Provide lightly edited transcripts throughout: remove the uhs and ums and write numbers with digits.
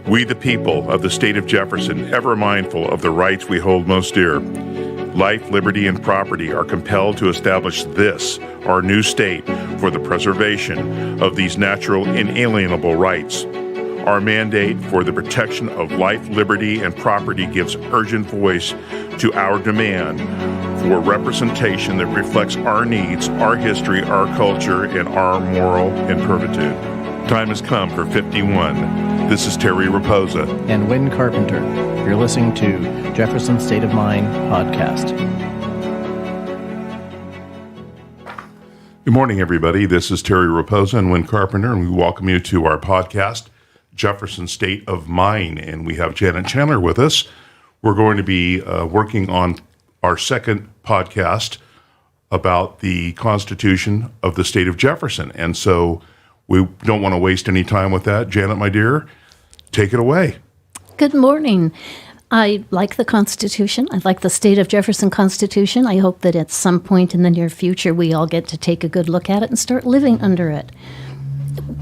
We the people of the state of Jefferson, ever mindful of the rights we hold most dear, life, liberty, and property, are compelled to establish this, our new state, for the preservation of these natural, inalienable rights. Our mandate for the protection of life, liberty, and property gives urgent voice to our demand for representation that reflects our needs, our history, our culture, and our moral impervitude. Time has come for 51. This is Terry Rapoza. And Wynn Carpenter. You're listening to Jefferson State of Mind podcast. Good morning, everybody. This is Terry Rapoza and Wynn Carpenter, and we welcome you to our podcast, Jefferson State of Mind. And we have Janet Chandler with us. We're going to be working on our second podcast about the Constitution of the state of Jefferson. And so we don't want to waste any time with that. Janet, my dear, take it away. Good morning. I like the Constitution. I like the state of Jefferson Constitution. I hope that at some point in the near future we all get to take a good look at it and start living under it.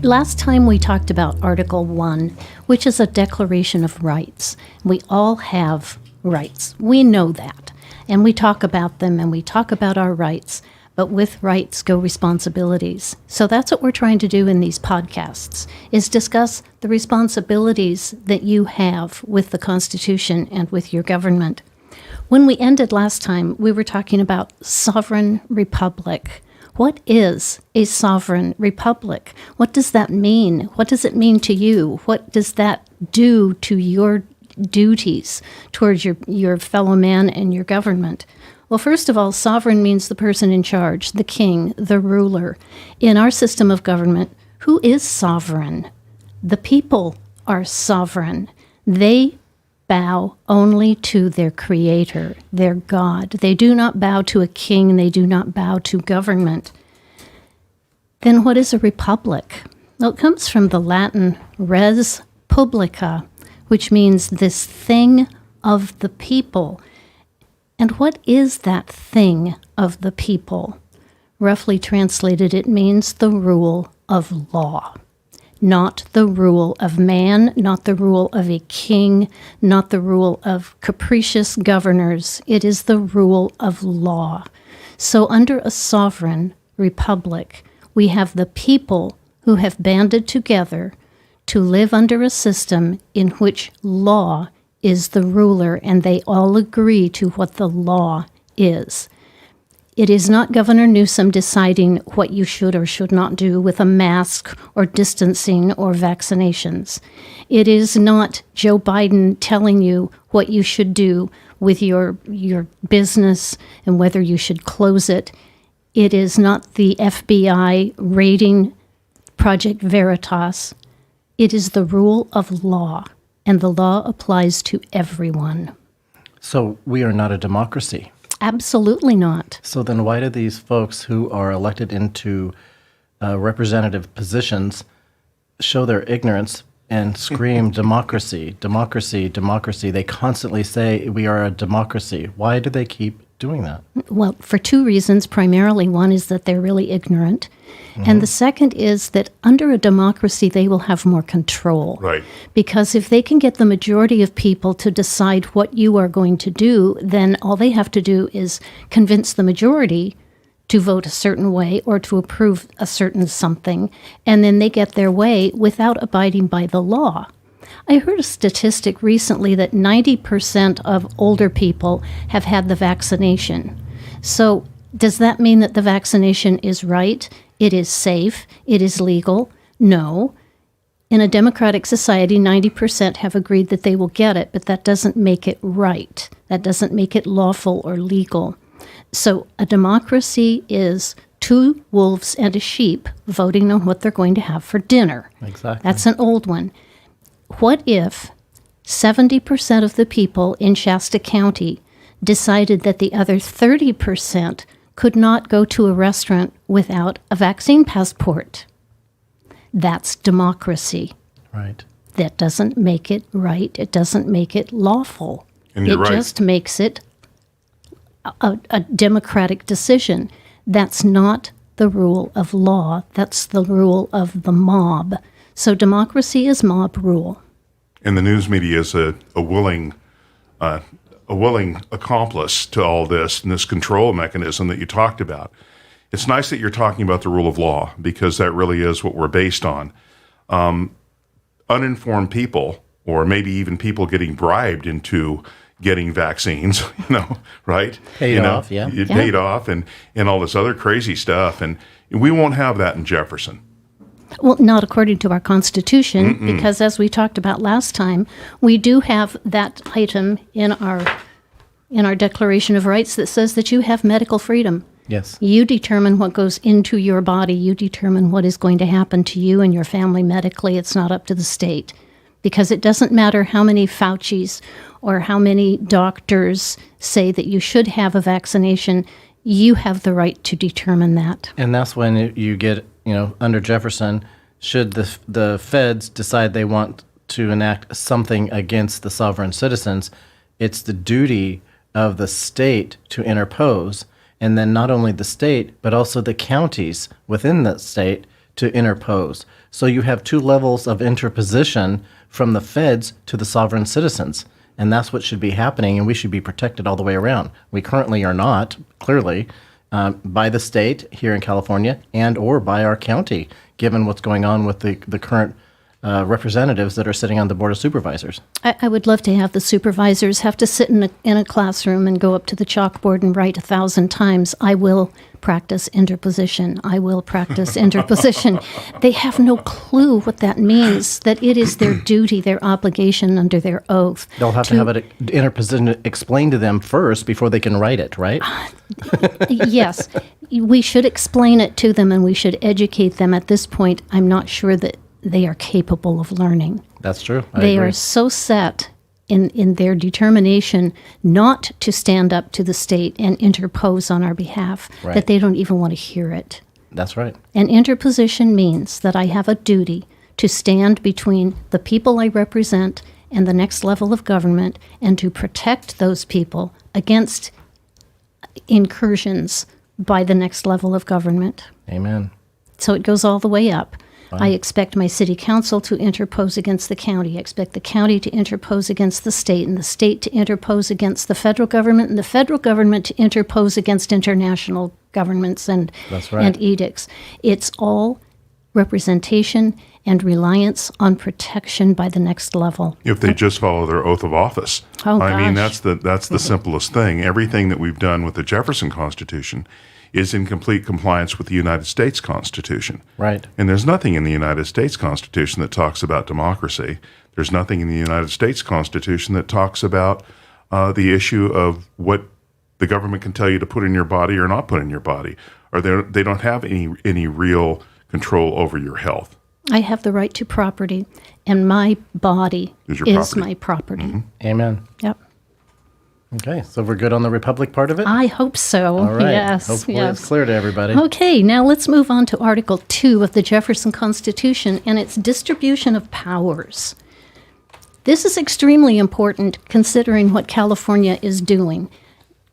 Last time we talked about Article 1, which is a declaration of rights. We all have rights. We know that. And we talk about them and we talk about our rights. But with rights go responsibilities. So that's what we're trying to do in these podcasts, is discuss the responsibilities that you have with the Constitution and with your government. When we ended last time, we were talking about sovereign republic. What is a sovereign republic? What does that mean? What does it mean to you? What does that do to your duties towards your fellow man and your government? Well, first of all, sovereign means the person in charge, the king, the ruler. In our system of government, who is sovereign? The people are sovereign. They bow only to their creator, their God. They do not bow to a king. They do not bow to government. Then what is a republic? Well, it comes from the Latin res publica, which means this thing of the people. And what is that thing of the people? Roughly translated, it means the rule of law. Not the rule of man, not the rule of a king, not the rule of capricious governors. It is the rule of law. So under a sovereign republic, we have the people who have banded together to live under a system in which law is the ruler, and they all agree to what the law is. It is not Governor Newsom deciding what you should or should not do with a mask or distancing or vaccinations. It is not Joe Biden telling you what you should do with your business and whether you should close it. It is not the FBI raiding Project Veritas. It is the rule of law. And the law applies to everyone. So we are not a democracy. Absolutely not. So then why do these folks who are elected into representative positions show their ignorance and scream democracy, democracy, democracy? They constantly say we are a democracy. Why do they keep doing that? Well, for two reasons. Primarily, one is that they're really ignorant. Mm-hmm. And the second is that under a democracy, they will have more control. Right. Because if they can get the majority of people to decide what you are going to do, then all they have to do is convince the majority to vote a certain way or to approve a certain something, and then they get their way without abiding by the law. I heard a statistic recently that 90% of older people have had the vaccination. So does that mean that the vaccination is right? It is safe? It is legal? No. In a democratic society, 90% have agreed that they will get it, but that doesn't make it right. That doesn't make it lawful or legal. So a democracy is two wolves and a sheep voting on what they're going to have for dinner. Exactly. That's an old one. What if 70% of the people in Shasta County decided that the other 30% could not go to a restaurant without a vaccine passport? That's democracy. Right. That doesn't make it right. It doesn't make it lawful. And you're right. It just makes it a democratic decision. That's not the rule of law. That's the rule of the mob. So democracy is mob rule. And the news media is a willing accomplice to all this and this control mechanism that you talked about. It's nice that you're talking about the rule of law, because that really is what we're based on. Uninformed people, or maybe even people getting bribed into getting vaccines, right? Paid off, yeah. It paid off and all this other crazy stuff. And we won't have that in Jefferson. Well, not according to our Constitution, because as we talked about last time, we do have that item in our Declaration of Rights that says that you have medical freedom. Yes. You determine what goes into your body. You determine what is going to happen to you and your family medically. It's not up to the state, because it doesn't matter how many Faucis or how many doctors say that you should have a vaccination. You have the right to determine that. And that's when you get, under Jefferson, should the feds decide they want to enact something against the sovereign citizens, it's the duty of the state to interpose, and then not only the state, but also the counties within that state to interpose. So you have two levels of interposition from the feds to the sovereign citizens. And that's what should be happening, and we should be protected all the way around. We currently are not, clearly, by the state here in California and or by our county, given what's going on with the current representatives that are sitting on the Board of Supervisors. I would love to have the supervisors have to sit in a classroom and go up to the chalkboard and write 1,000 times, I will practice interposition. I will practice interposition. They have no clue what that means, that it is their duty, their obligation under their oath. They'll have to have it interposition explained to them first before they can write it, right? Yes. We should explain it to them and we should educate them. At this point, I'm not sure that they are capable of learning. That's true. I They agree. are so set in their determination not to stand up to the state and interpose on our behalf Right. that they don't even want to hear it. That's right. And interposition means that I have a duty to stand between the people I represent and the next level of government and to protect those people against incursions by the next level of government. Amen. So it goes all the way up. I expect my city council to interpose against the county. I expect the county to interpose against the state, and the state to interpose against the federal government, and the federal government to interpose against international governments and, That's right. and edicts. It's all representation and reliance on protection by the next level. If they just follow their oath of office. Oh, I mean, gosh. that's the simplest thing. Everything that we've done with the Jefferson Constitution is in complete compliance with the United States Constitution. Right. And there's nothing in the United States Constitution that talks about democracy. There's nothing in the United States Constitution that talks about the issue of what the government can tell you to put in your body or not put in your body. Or they don't have any real control over your health. I have the right to property, and my body Is your is property. my property. Amen. Yep. Okay, so we're good on the Republic part of it? I hope so. All right. Yes. Hopefully yes. it's clear to everybody. Okay, now let's move on to Article 2 of the Jefferson Constitution and its distribution of powers. This is extremely important considering what California is doing.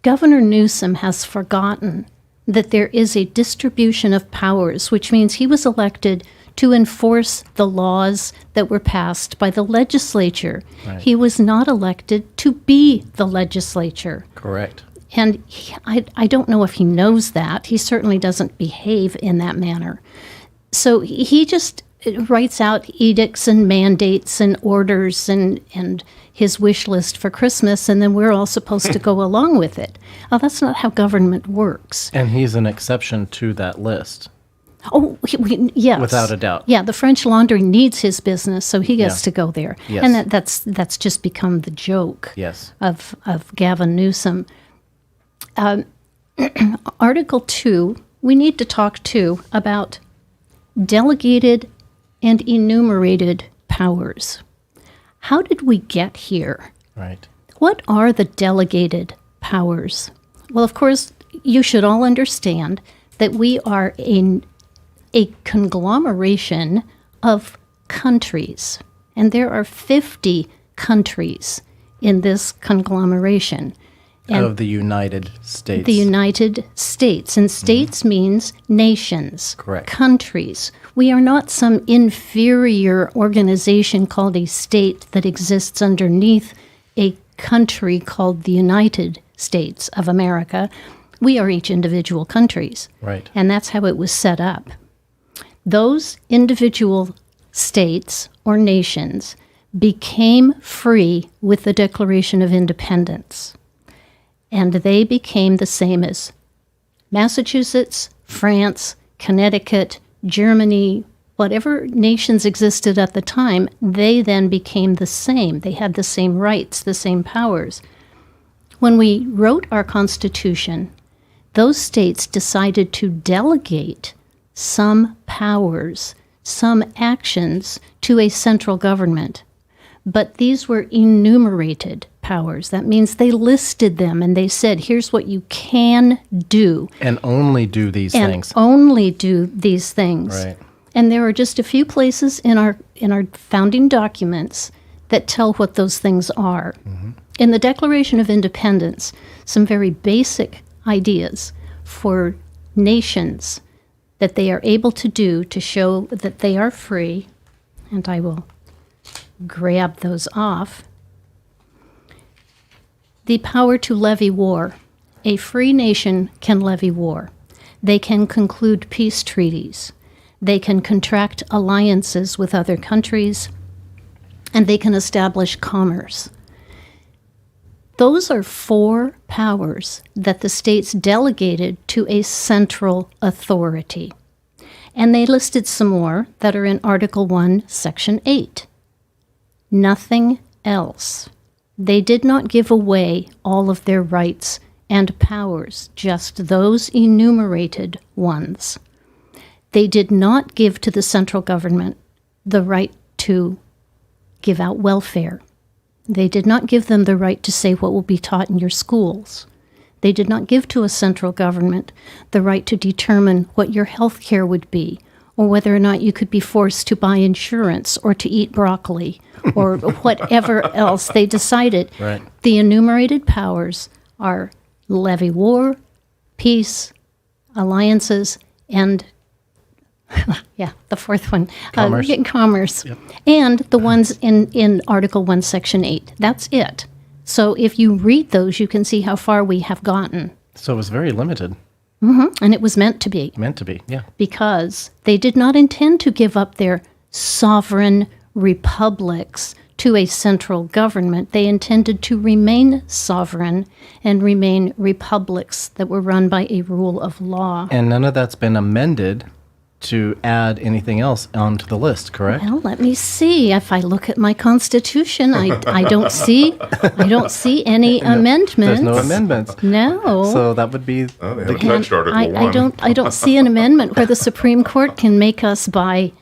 Governor Newsom has forgotten that there is a distribution of powers, which means he was elected to enforce the laws that were passed by the legislature. Right. He was not elected to be the legislature. Correct. And I don't know if he knows that. He certainly doesn't behave in that manner. So he just writes out edicts and mandates and orders and his wish list for Christmas, and then we're all supposed to go along with it. Well, that's not how government works. And he's an exception to that list. Oh, yes. Without a doubt. Yeah, the French Laundry needs his business, so he gets Yeah. to go there. Yes. And that's just become the joke. Yes. Of Gavin Newsom. Article 2, we need to talk too about delegated and enumerated powers. How did we get here? Right. What are the delegated powers? Well, of course, you should all understand that we are a conglomeration of countries, and there are 50 countries in this conglomeration. Of the United States. The United States. And states means nations, Correct. countries. We are not some inferior organization called a state that exists underneath a country called the United States of America. We are each individual countries. Right. And that's how it was set up. Those individual states or nations became free with the Declaration of Independence. And they became the same as Massachusetts, France, Connecticut, Germany, whatever nations existed at the time, they then became the same. They had the same rights, the same powers. When we wrote our Constitution, those states decided to delegate some powers, some actions to a central government. But these were enumerated powers. That means they listed them and they said, here's what you can do. And only do these things. Only do these things. Right. And there are just a few places in our founding documents that tell what those things are. Mm-hmm. In the Declaration of Independence, some very basic ideas for nations that they are able to do to show that they are free, and I will grab those off. The power to levy war. A free nation can levy war. They can conclude peace treaties. They can contract alliances with other countries, and they can establish commerce. Those are 4 powers that the states delegated to a central authority. And they listed some more that are in Article 1, Section 8. Nothing else. They did not give away all of their rights and powers, just those enumerated ones. They did not give to the central government the right to give out welfare. They did not give them the right to say what will be taught in your schools. They did not give to a central government the right to determine what your health care would be, or whether or not you could be forced to buy insurance or to eat broccoli, or whatever else they decided. Right. The enumerated powers are levy war, peace, alliances, and the fourth one, Commerce. Commerce. Yep. And the ones in Article 1, Section 8. That's it. So if you read those, you can see how far we have gotten. So it was very limited. And it was meant to be. Meant to be, yeah. Because they did not intend to give up their sovereign republics to a central government. They intended to remain sovereign and remain republics that were run by a rule of law. And none of that's been amended to add anything else onto the list, correct? Well, let me see. If I look at my Constitution, I don't see any amendments. There's no amendments. No. So that would be They haven't touched Article 1. I don't see an amendment where the Supreme Court can make us buy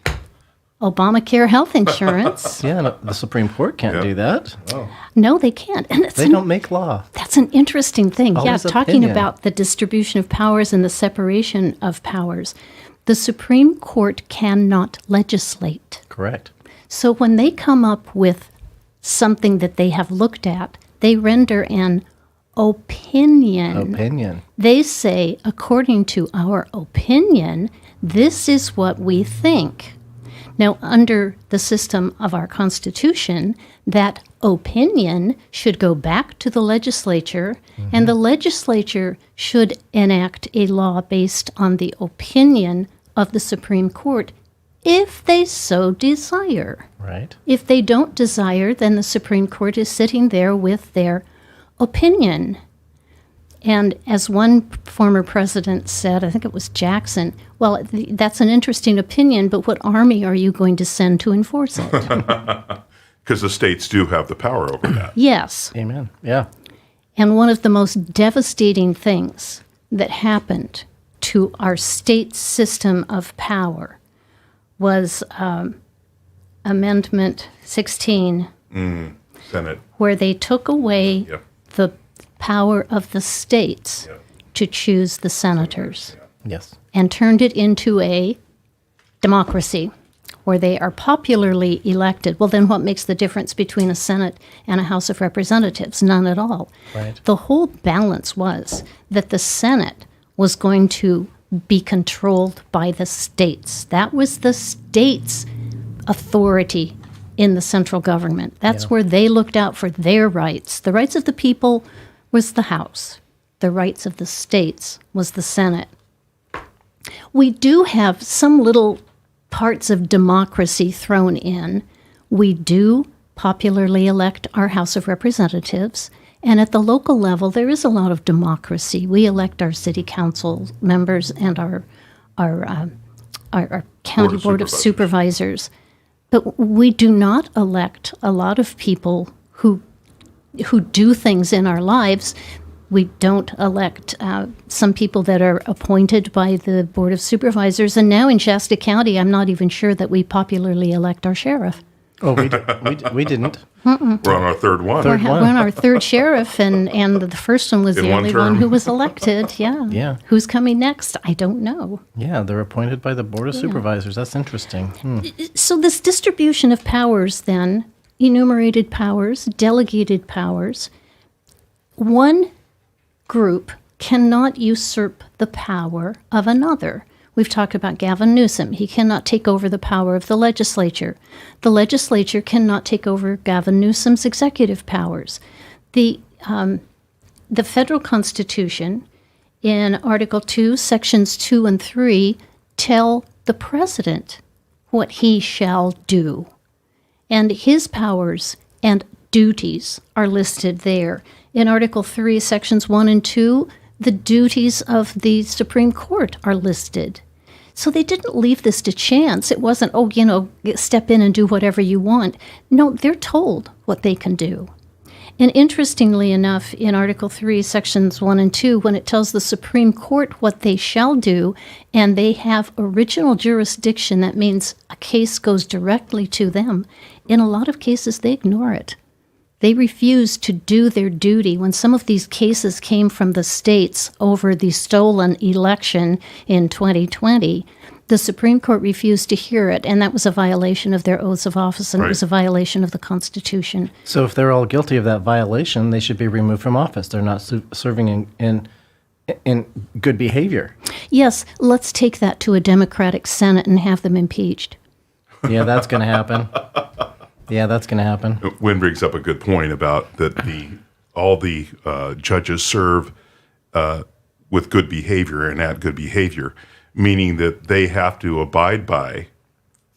Obamacare health insurance. yeah, no, the Supreme Court can't do that. No, they can't. And They don't make law. That's an interesting thing. Always Talking opinion. about the distribution of powers and the separation of powers. The Supreme Court cannot legislate. Correct. So when they come up with something that they have looked at, they render an opinion. Opinion. They say, according to our opinion, this is what we think. Now, under the system of our Constitution, that opinion should go back to the legislature, and the legislature should enact a law based on the opinion of the Supreme Court, if they so desire. Right. If they don't desire, then the Supreme Court is sitting there with their opinion. And as one former president said, I think it was Jackson, well, that's an interesting opinion, but what army are you going to send to enforce it? Because the states do have the power over that. Yes. Amen. Yeah. And one of the most devastating things that happened to our state system of power was Amendment 16, Senate. where they took away Yep. the power of the states Yep. to choose the senators Yes. and turned it into a democracy, or they are popularly elected, well, then what makes the difference between a Senate and a House of Representatives? None at all. Right. The whole balance was that the Senate was going to be controlled by the states. That was the states' authority in the central government. That's where they looked out for their rights. The rights of the people was the House. The rights of the states was the Senate. We do have some little parts of democracy thrown in. We do popularly elect our House of Representatives, and at the local level, there is a lot of democracy. We elect our city council members and our county board of supervisors. But we do not elect a lot of people who do things in our lives. We don't elect some people that are appointed by the Board of Supervisors. And now in Shasta County, I'm not even sure that we popularly elect our sheriff. Oh, we didn't. We're on our third one. We're on our third sheriff, and the first one was In the one only term. one who was elected. Yeah. Yeah. Who's coming next? I don't know. Yeah, they're appointed by the Board of Supervisors. That's interesting. So this distribution of powers then, enumerated powers, delegated powers, one group cannot usurp the power of another. We've talked about Gavin Newsom. He cannot take over the power of the legislature. The legislature cannot take over Gavin Newsom's executive powers. The federal Constitution in Article 2, Sections 2 and 3 tell the president what he shall do. And his powers and duties are listed there. In Article 3, Sections 1 and 2, the duties of the Supreme Court are listed. So they didn't leave this to chance. It wasn't, step in and do whatever you want. No, they're told what they can do. And interestingly enough, in Article 3, Sections 1 and 2, when it tells the Supreme Court what they shall do, and they have original jurisdiction, that means a case goes directly to them. In a lot of cases, they ignore it. They refuse to do their duty. When some of these cases came from the states over the stolen election in 2020, the Supreme Court refused to hear it, and that was a violation of their oaths of office, and it was a violation of the Constitution. So if they're all guilty of that violation, they should be removed from office. They're not serving in good behavior. Yes, let's take that to a Democratic Senate and have them impeached. Yeah, that's going to happen. Yeah, that's going to happen. Wynn brings up a good point about that all the judges serve with good behavior and at good behavior, meaning that they have to abide by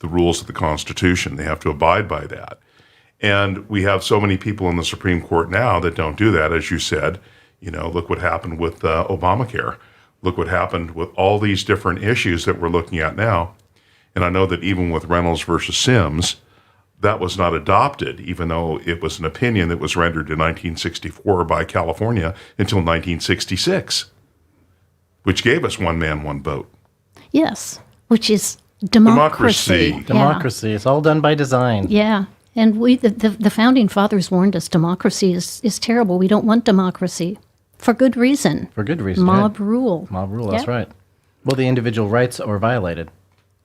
the rules of the Constitution. They have to abide by that. And we have so many people in the Supreme Court now that don't do that, as you said. Look what happened with Obamacare. Look what happened with all these different issues that we're looking at now. And I know that even with Reynolds versus Sims, that was not adopted, even though it was an opinion that was rendered in 1964 by California until 1966, which gave us one man, one vote. Yes, which is democracy. Democracy. It's all done by design. Yeah. And the Founding Fathers warned us democracy is terrible. We don't want democracy. For good reason. For good reason. Mob rule. Mob rule, that's right. Well, the individual rights are violated.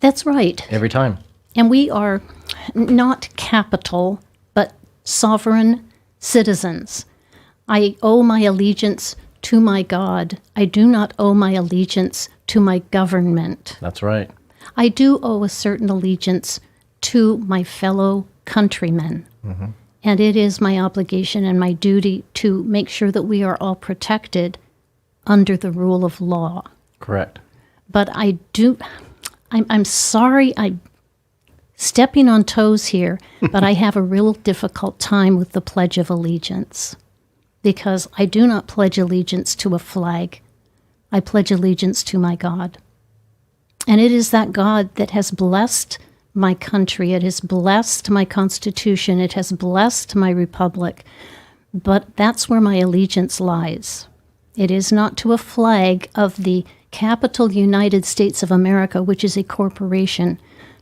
That's right. Every time. And we are not capital, but sovereign citizens. I owe my allegiance to my God. I do not owe my allegiance to my government. That's right. I do owe a certain allegiance to my fellow countrymen. Mm-hmm. And it is my obligation and my duty to make sure that we are all protected under the rule of law. Correct. But I'm sorry I'm stepping on toes here, but I have a real difficult time with the Pledge of Allegiance, because I do not pledge allegiance to a flag. I pledge allegiance to my God. And it is that God that has blessed my country. It has blessed my Constitution. It has blessed my republic. But that's where my allegiance lies. It is not to a flag of the capital United States of America, which is a corporation.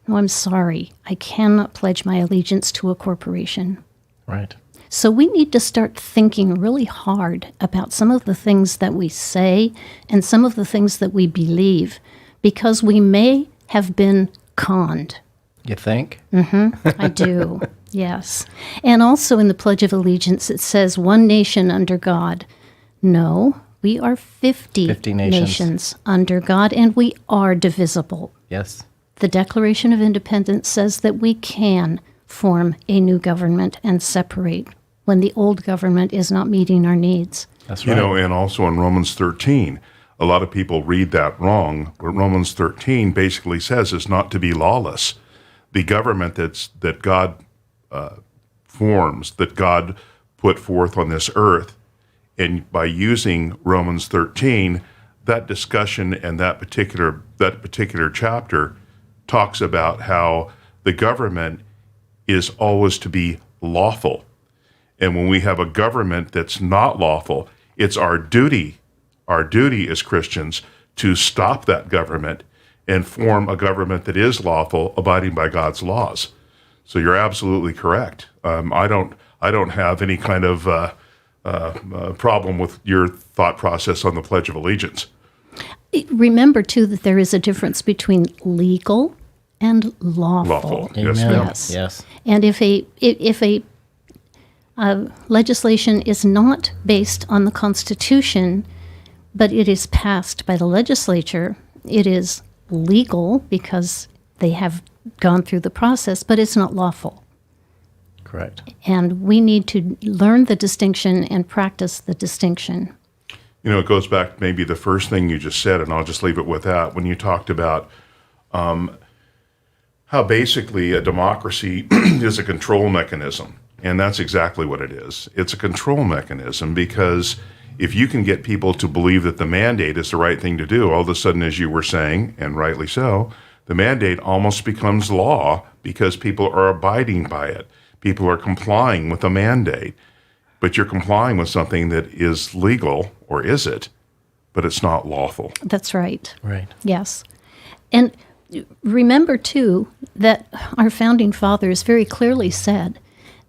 No, I'm sorry. I cannot pledge my allegiance to a corporation. Right. So we need to start thinking really hard about some of the things that we say and some of the things that we believe, because we may have been conned. You think? I do, yes. And also in the Pledge of Allegiance, it says one nation under God. No, we are 50 nations under God, and we are divisible. Yes. The Declaration of Independence says that we can form a new government and separate when the old government is not meeting our needs. That's right. And also in Romans 13, a lot of people read that wrong. What Romans 13 basically says is not to be lawless. The government that God forms, that God put forth on this earth, and by using Romans 13, that discussion and that particular chapter talks about how the government is always to be lawful. And when we have a government that's not lawful, it's our duty as Christians to stop that government and form a government that is lawful, abiding by God's laws. So you're absolutely correct. I don't have any kind of problem with your thought process on the Pledge of Allegiance. Remember, too, that there is a difference between legal and lawful. Yes, Amen. ma'am. Yes. And if a legislation is not based on the Constitution, but it is passed by the legislature, it is legal because they have gone through the process, but it's not lawful. Correct. And we need to learn the distinction and practice the distinction. It goes back to maybe the first thing you just said, and I'll just leave it with that, when you talked about how basically a democracy is a control mechanism. And that's exactly what it is. It's a control mechanism, because if you can get people to believe that the mandate is the right thing to do, all of a sudden, as you were saying, and rightly so, the mandate almost becomes law because people are abiding by it. People are complying with the mandate. But you're complying with something that is legal, or is it? But it's not lawful. That's right. Right. Yes. And remember, too, that our founding fathers very clearly said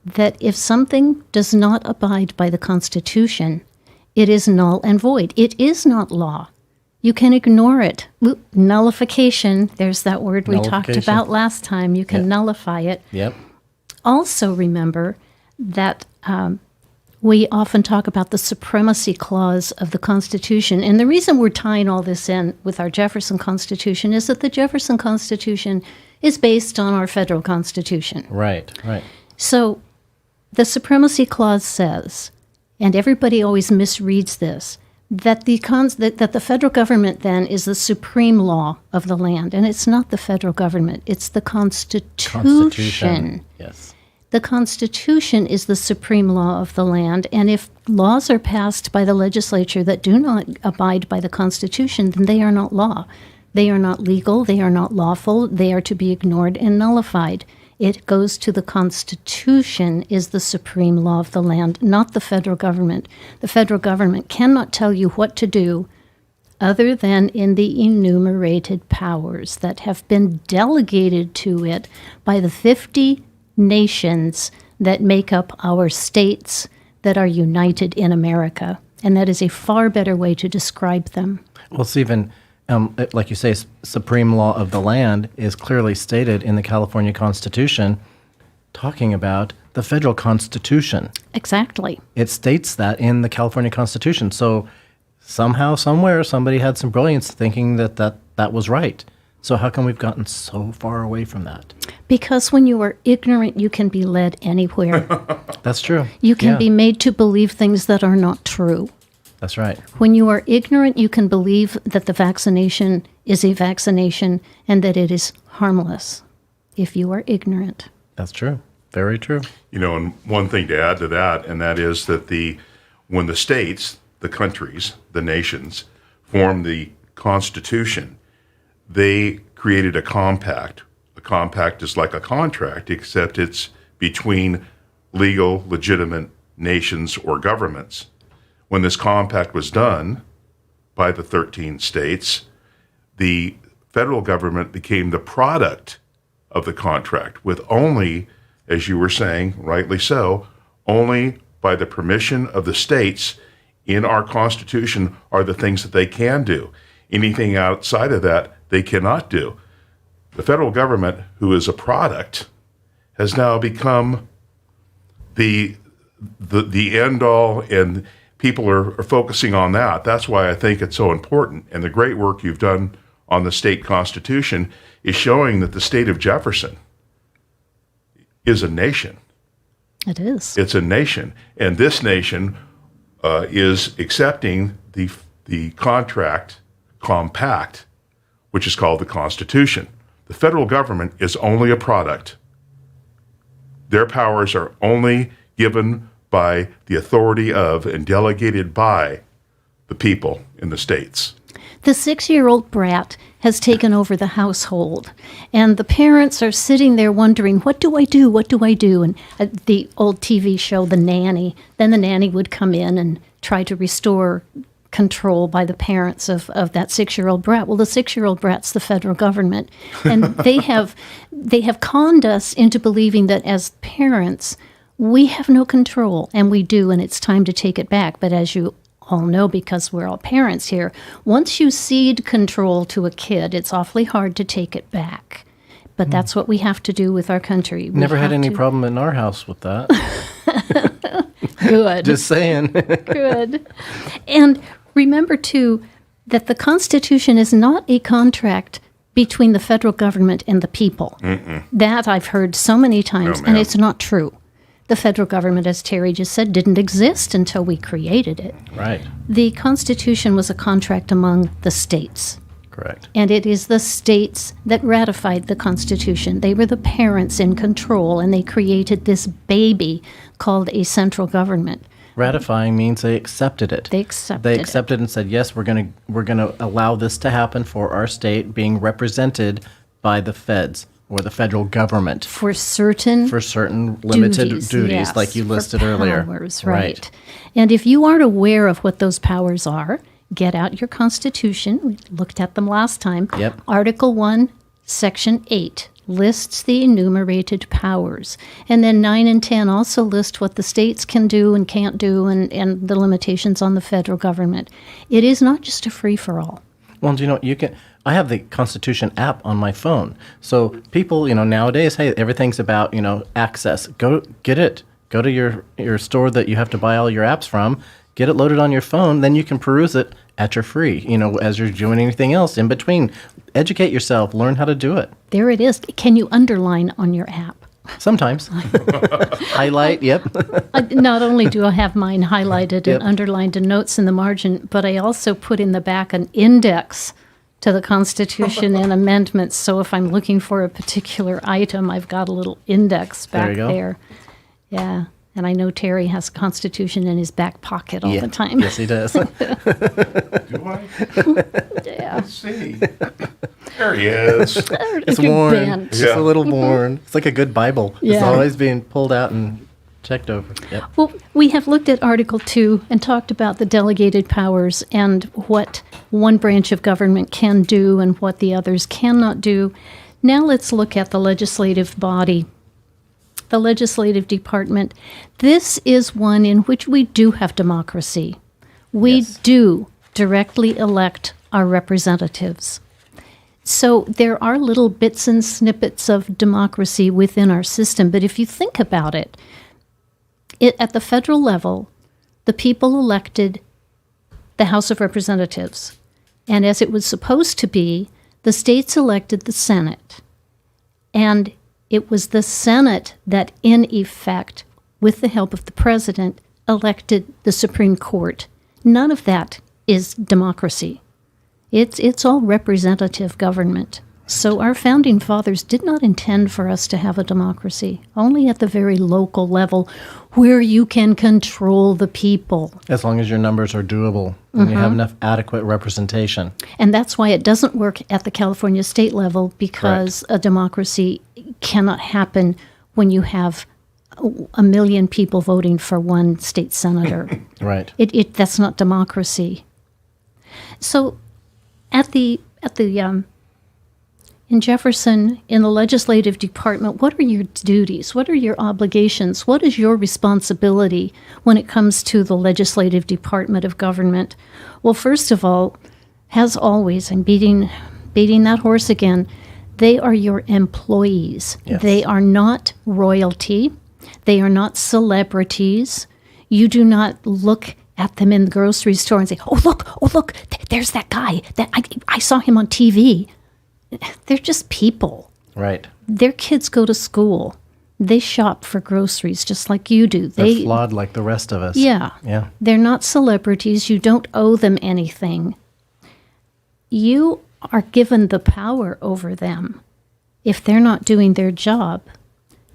that if something does not abide by the Constitution, it is null and void. It is not law. You can ignore it. Nullification, there's that word we talked about last time. You can nullify it. Yep. Also remember that we often talk about the Supremacy Clause of the Constitution. And the reason we're tying all this in with our Jefferson Constitution is that the Jefferson Constitution is based on our federal Constitution. Right. Right. So the Supremacy Clause says, and everybody always misreads this, that the federal government then is the supreme law of the land. And it's not the federal government, it's the Constitution. Yes. The Constitution is the supreme law of the land, and if laws are passed by the legislature that do not abide by the Constitution, then they are not law. They are not legal, they are not lawful, they are to be ignored and nullified. It goes to the Constitution is the supreme law of the land, not the federal government. The federal government cannot tell you what to do other than in the enumerated powers that have been delegated to it by the 50 nations that make up our states that are united in America. And that is a far better way to describe them. Well, Stephen, like you say, supreme law of the land is clearly stated in the California Constitution, talking about the federal Constitution. Exactly. It states that in the California Constitution. So somehow, somewhere, somebody had some brilliance thinking that was right. So how come we've gotten so far away from that? Because when you are ignorant, you can be led anywhere. That's true. You can be made to believe things that are not true. That's right. When you are ignorant, you can believe that the vaccination is a vaccination and that it is harmless if you are ignorant. That's true. Very true. And one thing to add to that, and that is that when the states, the countries, the nations, formed the Constitution, they created a compact. A compact is like a contract, except it's between legal, legitimate nations or governments. When this compact was done by the 13 states, the federal government became the product of the contract, with only, as you were saying, rightly so, only by the permission of the states in our Constitution are the things that they can do. Anything outside of that, they cannot do. The federal government, who is a product, has now become the end all, and people are focusing on that. That's why I think it's so important. And the great work you've done on the state constitution is showing that the state of Jefferson is a nation. It is. It's a nation. And this nation is accepting the compact, which is called the Constitution. The federal government is only a product. Their powers are only given by the authority of and delegated by the people in the states. The 6-year-old brat has taken over the household, and the parents are sitting there wondering, what do I do? What do I do? And the old TV show, The Nanny, then the nanny would come in and try to restore control by the parents of that 6-year-old brat. Well, the 6-year-old brat's the federal government, and they have conned us into believing that as parents, we have no control, and we do, and it's time to take it back. But as you all know, because we're all parents here, once you cede control to a kid, it's awfully hard to take it back. But that's what we have to do with our country. Never had any problem in our house with that. Good. Just saying. Good. And remember, too, that the Constitution is not a contract between the federal government and the people. That I've heard so many times, and it's not true. The federal government, as Terry just said, didn't exist until we created it. Right. The Constitution was a contract among the states. Correct. And it is the states that ratified the Constitution. They were the parents in control, and they created this baby called a central government. Ratifying means they accepted it. They accepted They it. accepted and said, yes, we're gonna allow this to happen for our state being represented by the feds or the federal government For certain limited duties yes, like you for listed earlier. powers, right. And if you aren't aware of what those powers are, get out your Constitution. We looked at them last time. Yep. Article 1, Section 8 lists the enumerated powers. And then 9 and 10 also list what the states can do and can't do and the limitations on the federal government. It is not just a free-for-all. Well, do you know, I have the Constitution app on my phone. So people, nowadays, hey, everything's about, access. Go get it. Go to your store that you have to buy all your apps from. Get it loaded on your phone. Then you can peruse it at your free, as you're doing anything else in between. Educate yourself. Learn how to do it. There it is. Can you underline on your app? Sometimes. Highlight, yep. Not only do I have mine highlighted and underlined and notes in the margin, but I also put in the back an index to the Constitution and amendments. So if I'm looking for a particular item, I've got a little index back there. Yeah. And I know Terry has Constitution in his back pocket all the time. Yes, he does. Do I? Yeah. Let's see. There he is. It's worn. Just a little worn. It's like a good Bible. It's Yeah. always being pulled out and checked over. Yep. Well, we have looked at Article 2 and talked about the delegated powers and what one branch of government can do and what the others cannot do. Now let's look at the legislative body, the legislative department. This is one in which we do have democracy. We do directly elect our representatives. So there are little bits and snippets of democracy within our system, but if you think about it, at the federal level, the people elected the House of Representatives, and as it was supposed to be, the states elected the Senate. And it was the Senate that, in effect, with the help of the president, elected the Supreme Court. None of that is democracy. It's all representative government. So our founding fathers did not intend for us to have a democracy, only at the very local level where you can control the people. As long as your numbers are doable and you have enough adequate representation. And that's why it doesn't work at the California state level, because a democracy cannot happen when you have 1 million people voting for one state senator. Right. That's not democracy. So in Jefferson, in the legislative department, what are your duties? What are your obligations? What is your responsibility when it comes to the legislative department of government? Well, first of all, as always, I'm beating that horse again, They are your employees. Yes. They are not royalty. They are not celebrities. You do not look at them in the grocery store and say, oh, look, there's that guy. I saw him on TV. They're just people. Right. Their kids go to school. They shop for groceries just like you do. They're flawed like the rest of us. Yeah. Yeah. They're not celebrities. You don't owe them anything. You are given the power over them, if they're not doing their job,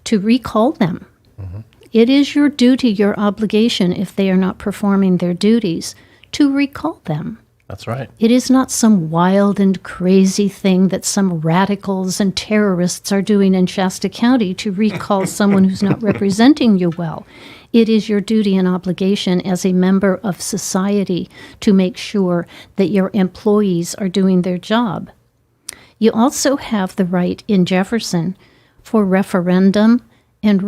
to recall them. Mm-hmm. It is your duty, your obligation, if they are not performing their duties, to recall them. That's right. It is not some wild and crazy thing that some radicals and terrorists are doing in Shasta County to recall someone who's not representing you well. It is your duty and obligation as a member of society to make sure that your employees are doing their job. You also have the right in Jefferson for referendum and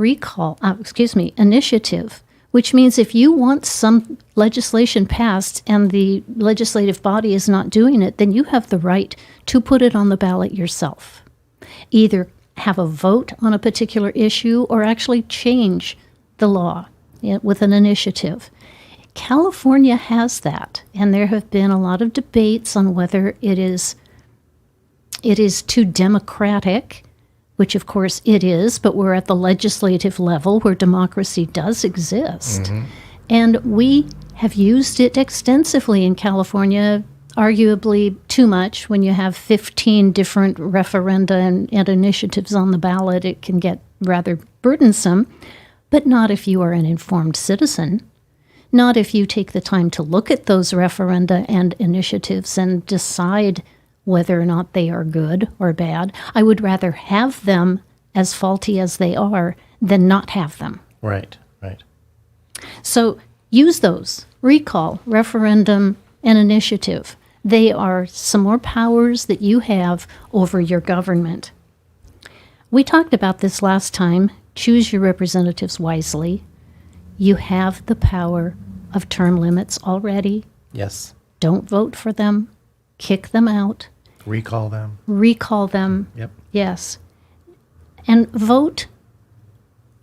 initiative, which means if you want some legislation passed and the legislative body is not doing it, then you have the right to put it on the ballot yourself. Either have a vote on a particular issue or actually change the law with an initiative. California has that, and there have been a lot of debates on whether it is too democratic, which of course it is, but we're at the legislative level where democracy does exist. Mm-hmm. And we have used it extensively in California, arguably too much. When you have 15 different referenda and initiatives on the ballot, it can get rather burdensome, but not if you are an informed citizen. Not if you take the time to look at those referenda and initiatives and decide whether or not they are good or bad. I would rather have them as faulty as they are than not have them. Right, right. So use those. Recall, referendum, and initiative. They are some more powers that you have over your government. We talked about this last time. Choose your representatives wisely. You have the power of term limits already. Yes. Don't vote for them. Kick them out. Recall them. Recall them. Yep. Yes. And vote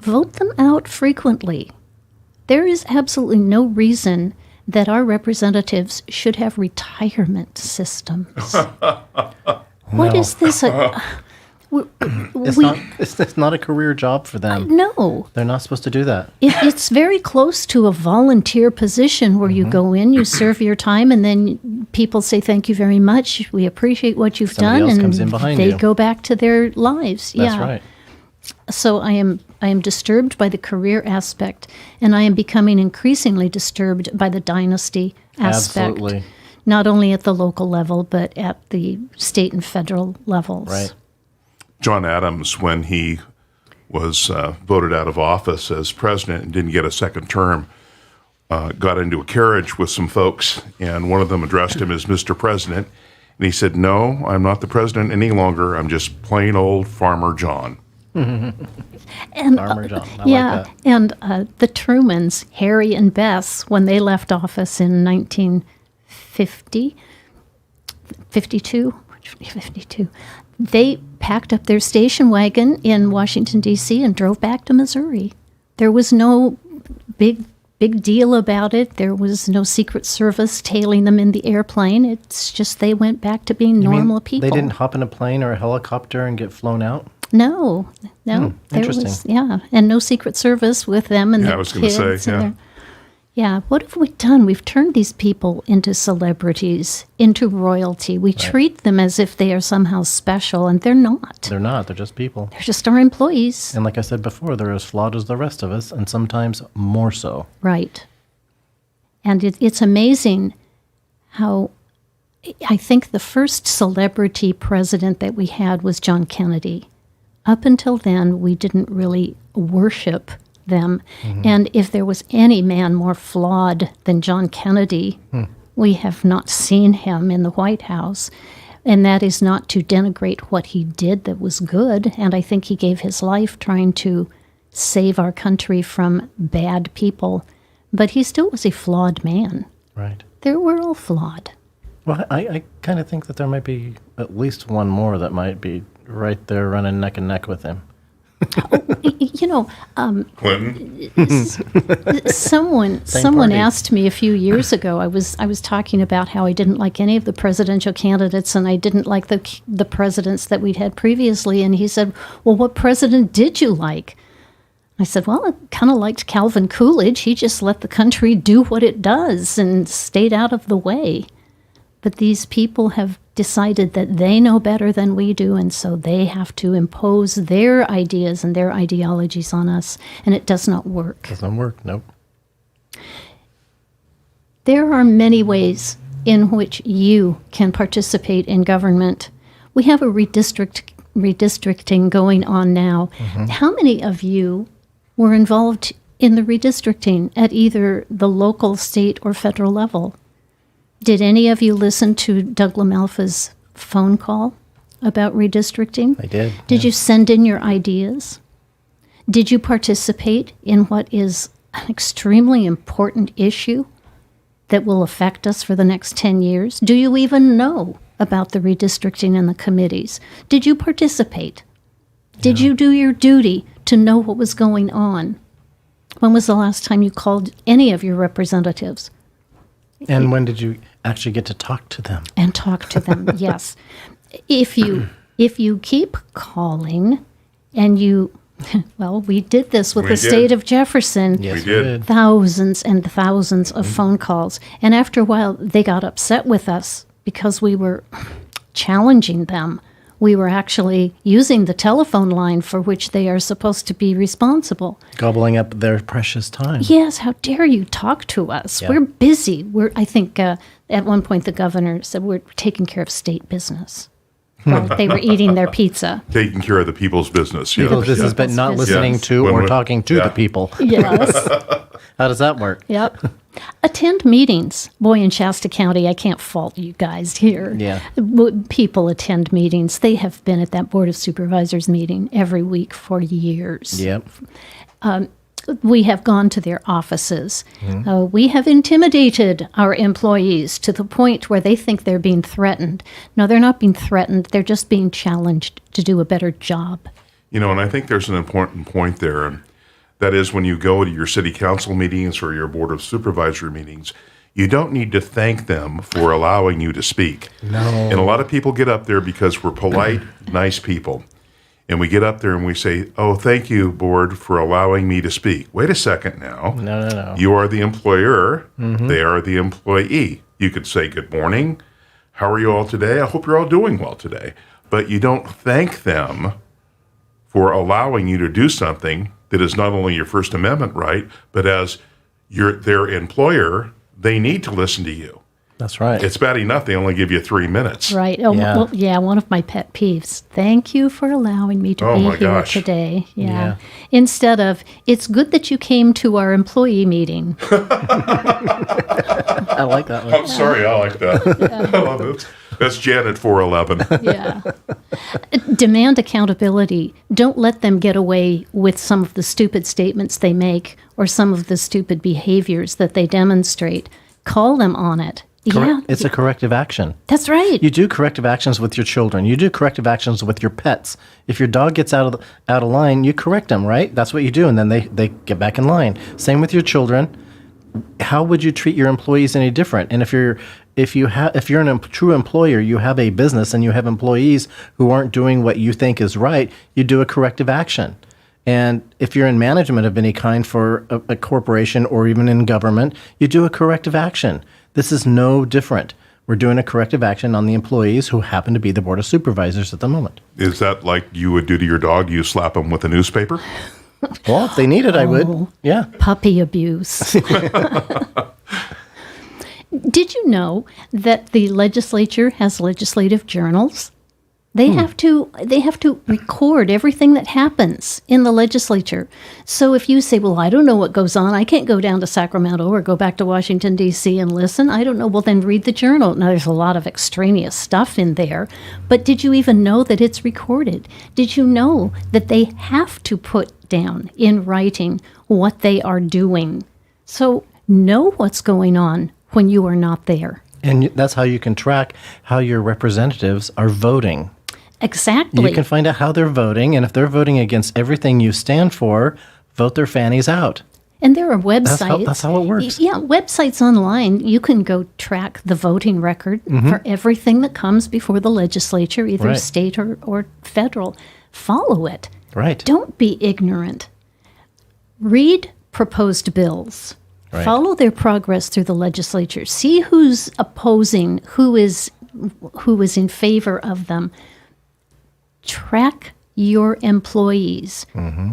them out frequently. There is absolutely no reason that our representatives should have retirement systems. What is this? It's not a career job for them. No. They're not supposed to do that. It's very close to a volunteer position where you go in, you serve your time, and then people say, thank you very much. We appreciate what you've Somebody done. else And comes in behind they you. go back to their lives. That's yeah. right. So I am disturbed by the career aspect, and I am becoming increasingly disturbed by the dynasty aspect. Absolutely. Not only at the local level, but at the state and federal levels. Right. John Adams, when he was voted out of office as president and didn't get a second term, got into a carriage with some folks, and one of them addressed him as Mr. President. And he said, no, I'm not the president any longer. I'm just plain old Farmer John. And, Farmer John. I yeah, like that. and the Trumans, Harry and Bess, when they left office in 1952, they packed up their station wagon in Washington, D.C. and drove back to Missouri. There was no big deal about it. There was no Secret Service tailing them in the airplane. It's just they went back to being normal people. They didn't hop in a plane or a helicopter and get flown out? No. There interesting. was, and no Secret Service with them and Yeah, the I was gonna kids. say, and yeah. their- Yeah, what have we done? We've turned these people into celebrities, into royalty. We treat them as if they are somehow special, and they're not. They're not. They're just people. They're just our employees. And like I said before, they're as flawed as the rest of us, and sometimes more so. Right. And it's amazing how I think the first celebrity president that we had was John Kennedy. Up until then, we didn't really worship them. Mm-hmm. And if there was any man more flawed than John Kennedy, we have not seen him in the White House. And that is not to denigrate what he did that was good. And I think he gave his life trying to save our country from bad people. But he still was a flawed man. Right. We're all flawed. Well, I kind of think that there might be at least one more that might be right there running neck and neck with him. You know, Clinton? someone party. asked me a few years ago. I was talking about how I didn't like any of the presidential candidates, and I didn't like the presidents that we'd had previously. And he said, "Well, what president did you like?" I said, "Well, I kind of liked Calvin Coolidge. He just let the country do what it does and stayed out of the way." But these people have decided that they know better than we do, and so they have to impose their ideas and their ideologies on us, and it does not work. Doesn't work, nope. There are many ways in which you can participate in government. We have a redistricting going on now. How many of you were involved in the redistricting at either the local, state, or federal level? Did any of you listen to Doug LaMalfa's phone call about redistricting? I did. Did you send in your ideas? Did you participate in what is an extremely important issue that will affect us for the next 10 years? Do you even know about the redistricting and the committees? Did you participate? Did you do your duty to know what was going on? When was the last time you called any of your representatives? And when did you actually get to talk to them? And talk to them, yes. If you keep calling and you, well, we did this with We the did. state of Jefferson. Yes, We did. Thousands and thousands of phone calls. And after a while, they got upset with us because we were challenging them. We were actually using the telephone line for which they are supposed to be responsible. Gobbling up their precious time. Yes, how dare you talk to us? Yeah. We're busy. I think at one point the governor said we're taking care of state business. Well, they were eating their pizza. Taking care of the people's business. Yeah. People's business, but not People's listening business. to When or we- talking to yeah. the people. Yes. How does that work? Yep. Attend meetings. Boy, in Shasta County, I can't fault you guys here. Yeah. People attend meetings. They have been at that Board of Supervisors meeting every week for years. Yep. We have gone to their offices. We have intimidated our employees to the point where they think they're being threatened. No, they're not being threatened. They're just being challenged to do a better job. You know, and I think there's an important point there, and that is when you go to your city council meetings or your board of supervisor meetings, you don't need to thank them for allowing you to speak. No. And a lot of people get up there because we're polite, nice people. And we get up there and we say, "Oh, thank you, board, for allowing me to speak." Wait a second now. No. You are the employer. They are the employee. You could say, "Good morning. How are you all today? I hope you're all doing well today." But you don't thank them for allowing you to do something that is not only your First Amendment right, but as their employer, they need to listen to you. That's right. It's bad enough they only give you 3 minutes. Right. Oh, Yeah. well, yeah, one of my pet peeves. Thank you for allowing me to Oh, be my here gosh. today. Yeah. Yeah. Instead of, it's good that you came to our employee meeting. I like that one. I'm sorry, I like that. I love it. That's Janet 411. Yeah. Demand accountability. Don't let them get away with some of the stupid statements they make or some of the stupid behaviors that they demonstrate. Call them on it. Yeah, It's a corrective action. that's right. You do corrective actions with your children. You do corrective actions with your pets. If your dog gets out of line, you correct them, right? That's what you do, and then they get back in line. Same with your children. How would you treat your employees any different? And if you're a true employer, you have a business and you have employees who aren't doing what you think is right, you do a corrective action. And if you're in management of any kind for a corporation or even in government, you do a corrective action. This is no different. We're doing a corrective action on the employees who happen to be the Board of Supervisors at the moment. Is that like you would do to your dog? You slap them with a newspaper? Well, if they need it, I would. Yeah. Puppy abuse. Did you know that the legislature has legislative journals? They have to record everything that happens in the legislature. So if you say, "Well, I don't know what goes on. I can't go down to Sacramento or go back to Washington D.C. and listen. I don't know." Well, then read the journal. Now there's a lot of extraneous stuff in there, but did you even know that it's recorded? Did you know that they have to put down in writing what they are doing? So know what's going on when you are not there. And that's how you can track how your representatives are voting. Exactly. You can find out how they're voting, and if they're voting against everything you stand for, vote their fannies out. And there are websites. That's how it works. Yeah, websites online. You can go track the voting record for everything that comes before the legislature, either Right. state or federal. Follow it. Right. Don't be ignorant. Read proposed bills. Right. Follow their progress through the legislature. See who's opposing, who is in favor of them. Track your employees.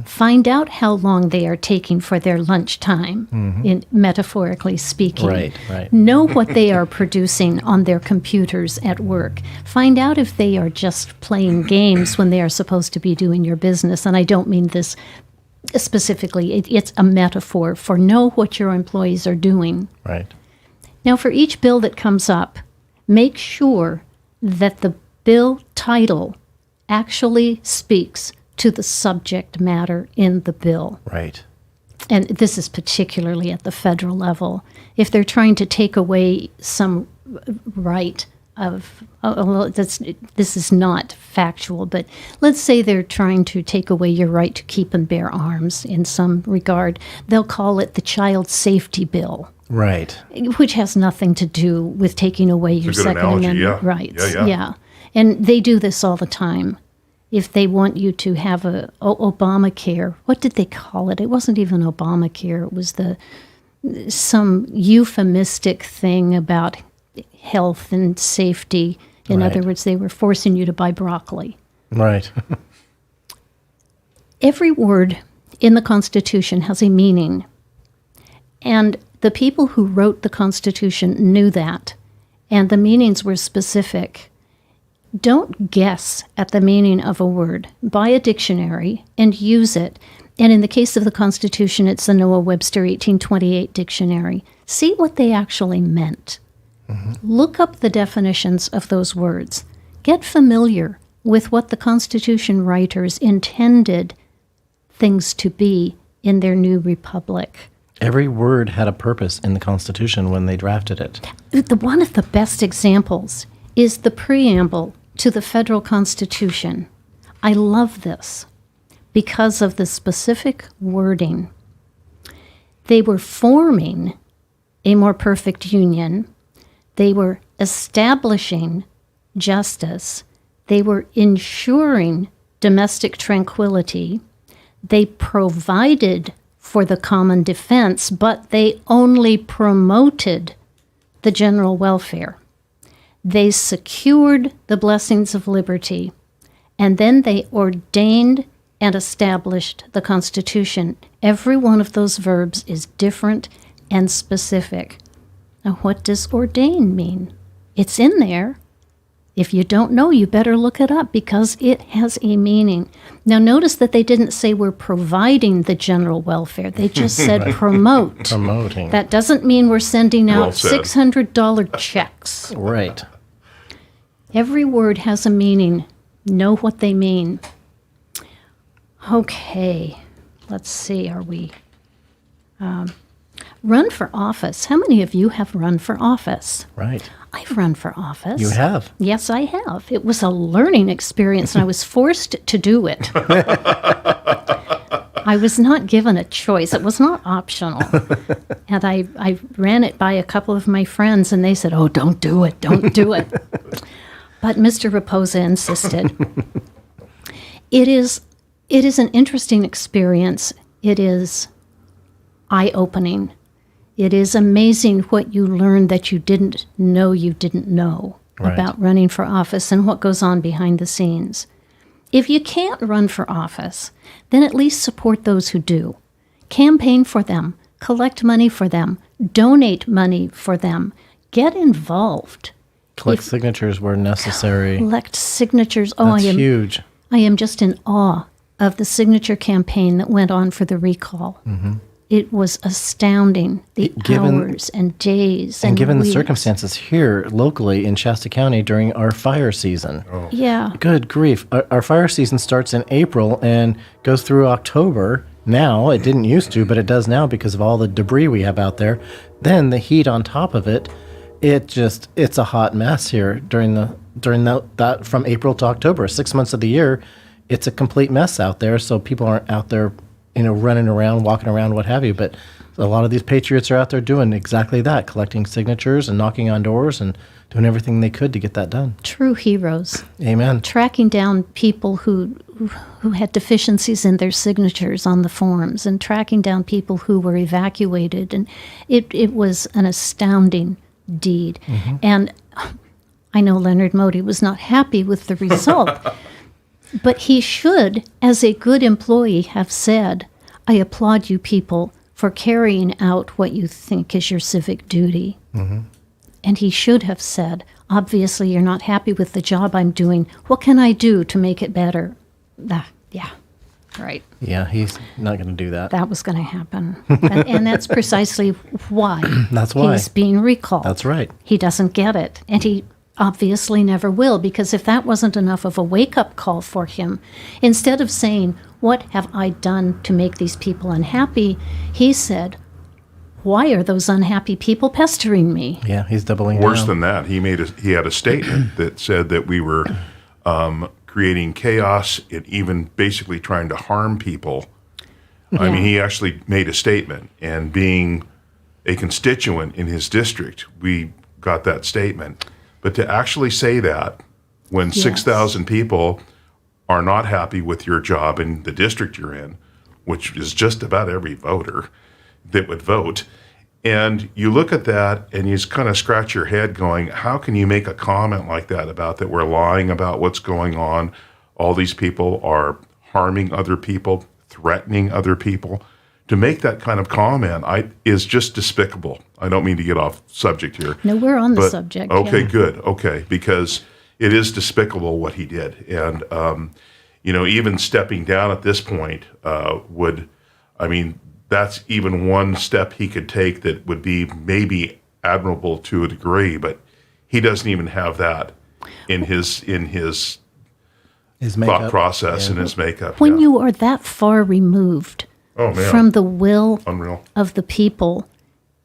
Find out how long they are taking for their lunch time, in metaphorically speaking. Right. Know what they are producing on their computers at work. Find out if they are just playing games when they are supposed to be doing your business. And I don't mean this specifically. It's a metaphor for know what your employees are doing. Right. Now, for each bill that comes up, make sure that the bill title actually speaks to the subject matter in the bill. Right. And this is particularly at the federal level. If they're trying to take away some right of, this is not factual, but let's say they're trying to take away your right to keep and bear arms in some regard, they'll call it the Child Safety Bill. Right. Which has nothing to do with taking away your a good Second analogy, Amendment yeah. rights. Yeah. And they do this all the time. If they want you to have a Obamacare, what did they call it? It wasn't even Obamacare. It was some euphemistic thing about health and safety. In Right. other words, they were forcing you to buy broccoli. Right. Every word in the Constitution has a meaning. And the people who wrote the Constitution knew that. And the meanings were specific. Don't guess at the meaning of a word. Buy a dictionary and use it. And in the case of the Constitution, it's the Noah Webster 1828 dictionary. See what they actually meant. Look up the definitions of those words. Get familiar with what the Constitution writers intended things to be in their new republic. Every word had a purpose in the Constitution when they drafted it. One of the best examples is the Preamble to the federal Constitution. I love this because of the specific wording. They were forming a more perfect union. They were establishing justice. They were ensuring domestic tranquility. They provided for the common defense, but they only promoted the general welfare. They secured the blessings of liberty, and then they ordained and established the Constitution. Every one of those verbs is different and specific. Now, what does ordain mean? It's in there. If you don't know, you better look it up because it has a meaning. Now, notice that they didn't say we're providing the general welfare. They just said promote. Promoting. That doesn't mean we're sending out Well said. $600 checks. Right. Every word has a meaning. Know what they mean. Okay, let's see. Are we... run for office. How many of you have run for office? Right. I've run for office. You have. Yes, I have. It was a learning experience, and I was forced to do it. I was not given a choice. It was not optional. And I ran it by a couple of my friends, and they said, oh, don't do it. Don't do it. But Mr. Rapoza insisted. It is an interesting experience. It is eye-opening. It is amazing what you learn that you didn't know Right. about running for office and what goes on behind the scenes. If you can't run for office, then at least support those who do. Campaign for them, collect money for them, donate money for them, get involved. Collect signatures where necessary. Collect signatures. That's huge. I am just in awe of the signature campaign that went on for the recall. Mm-hmm. It was astounding, the hours and days and given the weeks. circumstances here locally in Shasta County during our fire season. Yeah. Good grief. Our fire season starts in April and goes through October. Now, it didn't used to, but it does now because of all the debris we have out there. Then the heat on top of it. It's a hot mess here during that from April to October, 6 months of the year. It's a complete mess out there. So people aren't out there, running around, walking around, what have you. But a lot of these patriots are out there doing exactly that, collecting signatures and knocking on doors and doing everything they could to get that done. True heroes. Amen. Tracking down people who had deficiencies in their signatures on the forms, and tracking down people who were evacuated. And it was an astounding deed. Mm-hmm. And I know Leonard Modi was not happy with the result, but he should, as a good employee, have said, I applaud you people for carrying out what you think is your civic duty. Mm-hmm. And he should have said, obviously you're not happy with the job I'm doing. What can I do to make it better? Yeah, right. Yeah, he's not going to do that. That was going to happen. and that's precisely why. That's why. He's being recalled. That's right. He doesn't get it. And he obviously never will, because if that wasn't enough of a wake-up call for him, instead of saying, what have I done to make these people unhappy, he said, why are those unhappy people pestering me? Yeah, he's doubling Worse down. than that, he had a statement that said that we were creating chaos and even basically trying to harm people. I Yeah. mean, he actually made a statement, and being a constituent in his district, we got that statement. But to actually say that when Yes. 6,000 people are not happy with your job in the district you're in, which is just about every voter that would vote, and you look at that and you just kind of scratch your head going, how can you make a comment like that about that we're lying about what's going on? All these people are harming other people, threatening other people. To make that kind of comment is just despicable. I don't mean to get off subject here. No, we're on the But- subject. Okay, yeah. good. Okay, because it is despicable what he did. And, even stepping down at this point that's even one step he could take that would be maybe admirable to a degree, but he doesn't even have that in his His thought makeup. process Yeah. and his makeup. When yeah. you are that far removed Oh, man. from the will Unreal. of the people,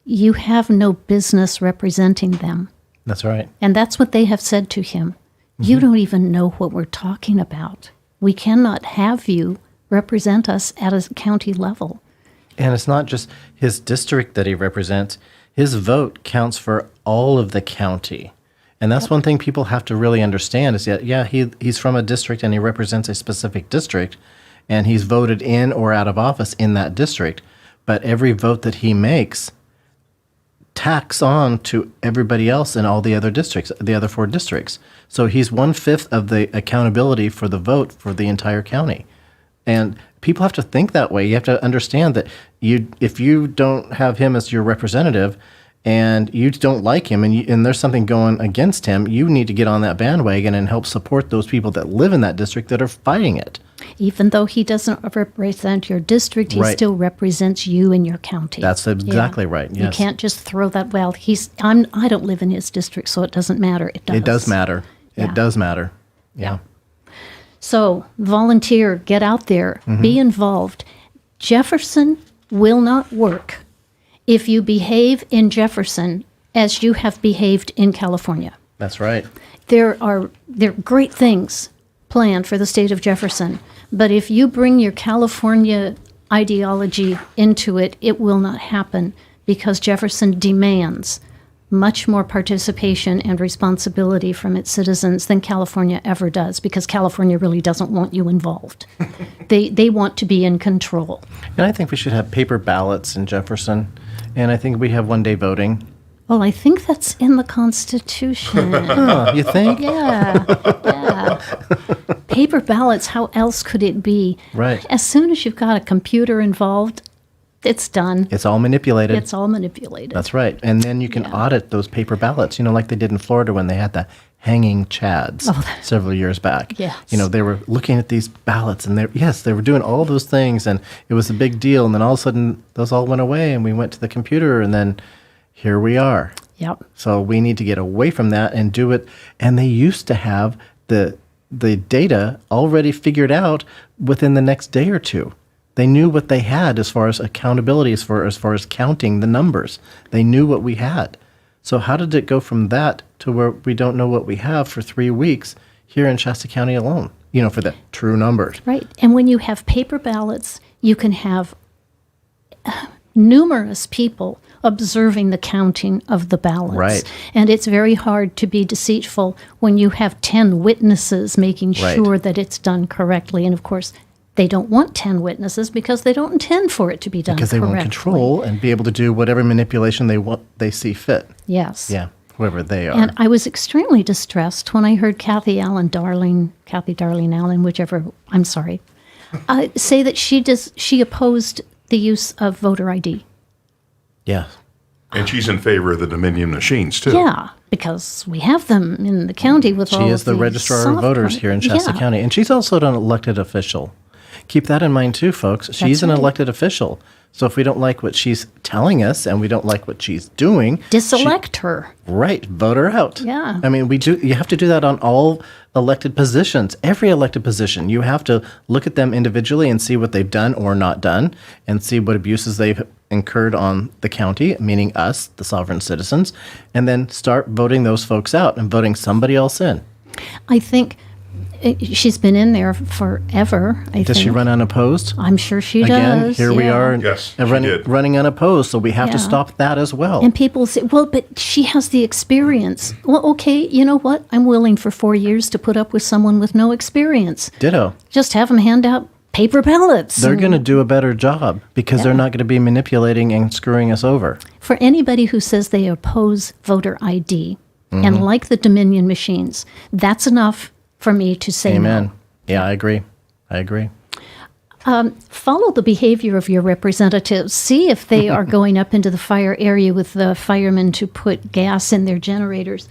you have no business representing them. That's right. And that's what they have said to him. Mm-hmm. You don't even know what we're talking about. We cannot have you represent us at a county level. And it's not just his district that he represents. His vote counts for all of the county. And that's one thing people have to really understand is that, he's from a district and he represents a specific district, and he's voted in or out of office in that district. But every vote that he makes tacks on to everybody else in all the other districts, the other 4 districts. So he's 1/5 of the accountability for the vote for the entire county. And people have to think that way. You have to understand that if you don't have him as your representative and you don't like him and there's something going against him, you need to get on that bandwagon and help support those people that live in that district that are fighting it. Even though he doesn't represent your district, he Right. still represents you and your county. That's exactly right, You yes. can't just throw that, I don't live in his district, so it doesn't matter. It does. It does matter. Yeah. It does matter. Yeah. So volunteer, get out there, Mm-hmm. be involved. Jefferson will not work if you behave in Jefferson as you have behaved in California. That's right. There are great things planned for the state of Jefferson, but if you bring your California ideology into it, it will not happen, because Jefferson demands much more participation and responsibility from its citizens than California ever does, because California really doesn't want you involved. They want to be in control. And I think we should have paper ballots in Jefferson. And I think we have one-day voting. Well, I think that's in the Constitution. Oh, you think? Yeah. Paper ballots, how else could it be? Right. As soon as you've got a computer involved, it's done. It's all manipulated. It's all manipulated. That's right. And then you can audit those paper ballots, like they did in Florida when they had the hanging chads several years back. Yes. They were looking at these ballots and they were doing all those things and it was a big deal. And then all of a sudden those all went away and we went to the computer and then here we are. Yep. So we need to get away from that and do it. And they used to have the data already figured out within the next day or two. They knew what they had as far as accountability, as far as counting the numbers. They knew what we had. So how did it go from that to where we don't know what we have for 3 weeks here in Shasta County alone, for the true numbers? Right. And when you have paper ballots, you can have numerous people observing the counting of the ballots. Right. And it's very hard to be deceitful when you have 10 witnesses making Right. sure that it's done correctly. And of course, they don't want 10 witnesses because they don't intend for it to be done Because they correctly. want control and be able to do whatever manipulation they see fit. Yes. Yeah, whoever they are. And I was extremely distressed when I heard Kathy Darlene Allen, whichever, I'm sorry, say that she opposed the use of voter ID. Yeah. And she's in favor of the Dominion machines, too. Yeah, because we have them in the county with all She of is the these registrar of voters here in Shasta Yeah. County. And she's also an elected official. Keep that in mind too, folks. She's an right. elected official. So if we don't like what she's telling us and we don't like what she's doing, Diselect her. right, vote her out. Yeah. I mean, you have to do that on all elected positions. Every elected position, you have to look at them individually and see what they've done or not done and see what abuses they've incurred on the county, meaning us, the sovereign citizens, and then start voting those folks out and voting somebody else in. I think she's been in there forever. Does she run unopposed? I'm sure she Again, does. here we yeah. are Yes, she did. running unopposed, so we have to Yeah. stop that as well. And people say, well, but she has the experience. Well, okay, you know what? I'm willing for 4 years to put up with someone with no experience. Ditto. Just have them hand out paper ballots. They're going to do a better job because they're not going to be manipulating and screwing us over. For anybody who says they oppose voter ID and like the Dominion machines, that's enough for me to say Amen. no. Yeah, I agree. Follow the behavior of your representatives. See if they are going up into the fire area with the firemen to put gas in their generators.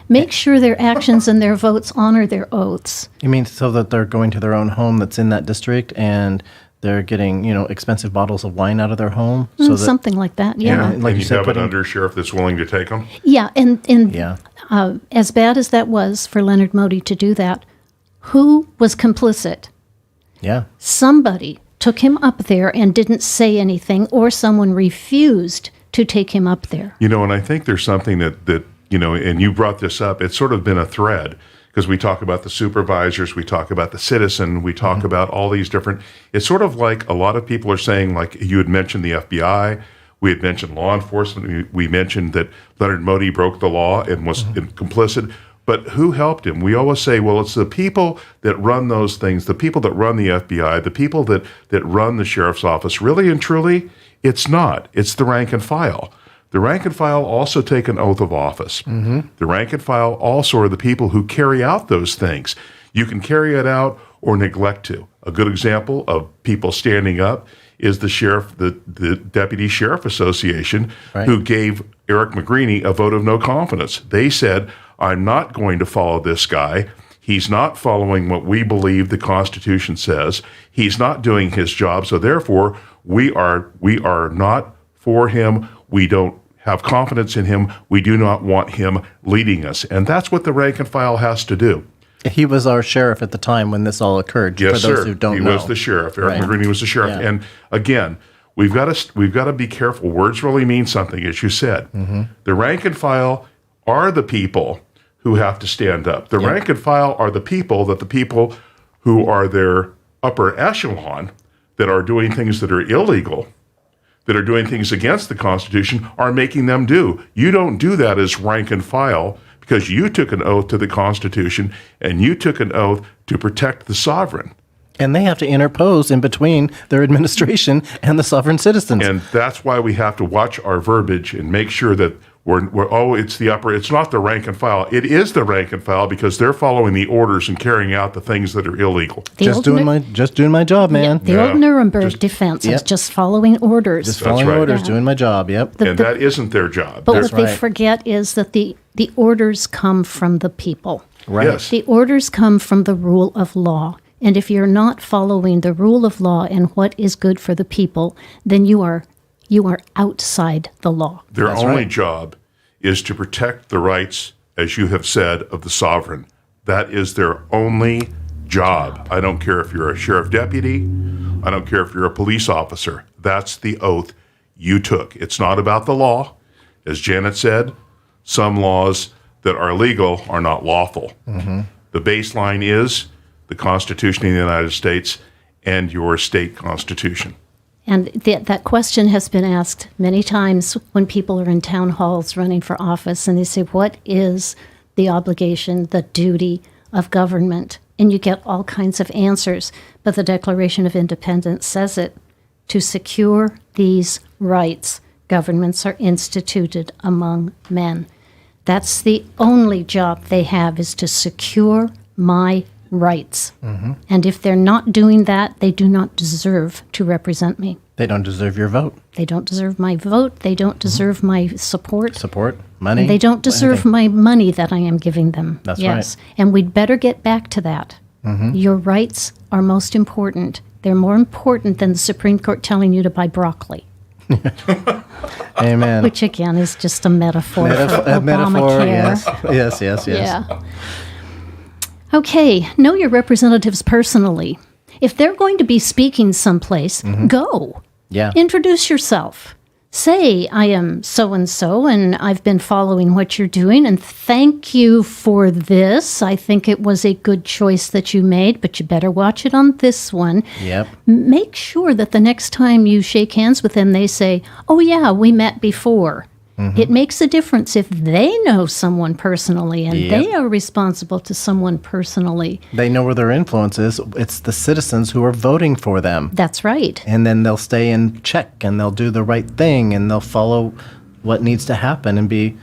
Make sure their actions and their votes honor their oaths. You mean so that they're going to their own home that's in that district and they're getting, expensive bottles of wine out of their home? So that, Something like that, Yeah. yeah. like and you you said, have an putting- undersheriff that's willing to take them? Yeah, and Yeah. as bad as that was for Leonard Modi to do that, who was complicit? Yeah. Somebody took him up there and didn't say anything, or someone refused to take him up there. And I think there's something that and you brought this up, it's sort of been a thread, because we talk about the supervisors, we talk about the citizen, we talk about all these different, it's sort of like a lot of people are saying, like you had mentioned the FBI, we had mentioned law enforcement, we mentioned that Leonard Modi broke the law and was complicit, but who helped him? We always say, well, it's the people that run those things, the people that run the FBI, the people that run the sheriff's office. Really and truly, it's not. It's the rank and file. The rank and file also take an oath of office. The rank and file also are the people who carry out those things. You can carry it out or neglect to. A good example of people standing up is the sheriff, the Deputy Sheriff Association, Right. who gave Eric McGreeny a vote of no confidence. They said, I'm not going to follow this guy. He's not following what we believe the Constitution says. He's not doing his job. So therefore, we are not for him. We don't have confidence in him. We do not want him leading us. And that's what the rank and file has to do. He was our sheriff at the time when this all occurred. Yes, for those sir. who don't He know. was the sheriff. Eric Right. McGreeny was the sheriff. Yeah. And again, we've got to be careful. Words really mean something, as you said. The rank and file are the people who have to stand up. The rank and file are the people who are their upper echelon that are doing things that are illegal, that are doing things against the Constitution, are making them do. You don't do that as rank and file because you took an oath to the Constitution and you took an oath to protect the sovereign. And they have to interpose in between their administration and the sovereign citizens. And that's why we have to watch our verbiage and make sure that it's not the rank and file. It is the rank and file because they're following the orders and carrying out the things that are illegal. just doing my job, man. The old Nuremberg defense is Yep. just following orders. Just following right. orders, Yeah. doing my job. Yep. And that isn't their job. but They're- what they right. forget is that the orders come from the people. Right. Yes. The orders come from the rule of law. And if you're not following the rule of law and what is good for the people, then you are outside the law. Their That's only right. job is to protect the rights, as you have said, of the sovereign. That is their only job. I don't care if you're a sheriff deputy. I don't care if you're a police officer. That's the oath you took. It's not about the law. As Janet said, Some laws that are legal are not lawful. The baseline is the Constitution of the United States and your state constitution. And that question has been asked many times when people are in town halls running for office, and they say, what is the obligation, the duty of government? And you get all kinds of answers, but the Declaration of Independence says it. To secure these rights, governments are instituted among men. That's the only job they have, is to secure my rights. And if they're not doing that, they do not deserve to represent me. They don't deserve your vote. They don't deserve my vote. They don't deserve my support. Support, money. And they don't deserve anything. my money that I am giving them. That's yes. right. And we'd better get back to that. Your rights are most important. They're more important than the Supreme Court telling you to buy broccoli. Amen. Which, again, is just a metaphor for A metaphor, Obamacare. yes. Yeah. Okay, know your representatives personally. If they're going to be speaking someplace, go. Yeah. Introduce yourself. Say, I am so-and-so, and I've been following what you're doing, and thank you for this. I think it was a good choice that you made, but you better watch it on this one. Yep. Make sure that the next time you shake hands with them, they say, oh, yeah, we met before. It makes a difference if they know someone personally and Yep. they are responsible to someone personally. They know where their influence is. It's the citizens who are voting for them. That's right. And then they'll stay in check and they'll do the right thing and they'll follow what needs to happen and be,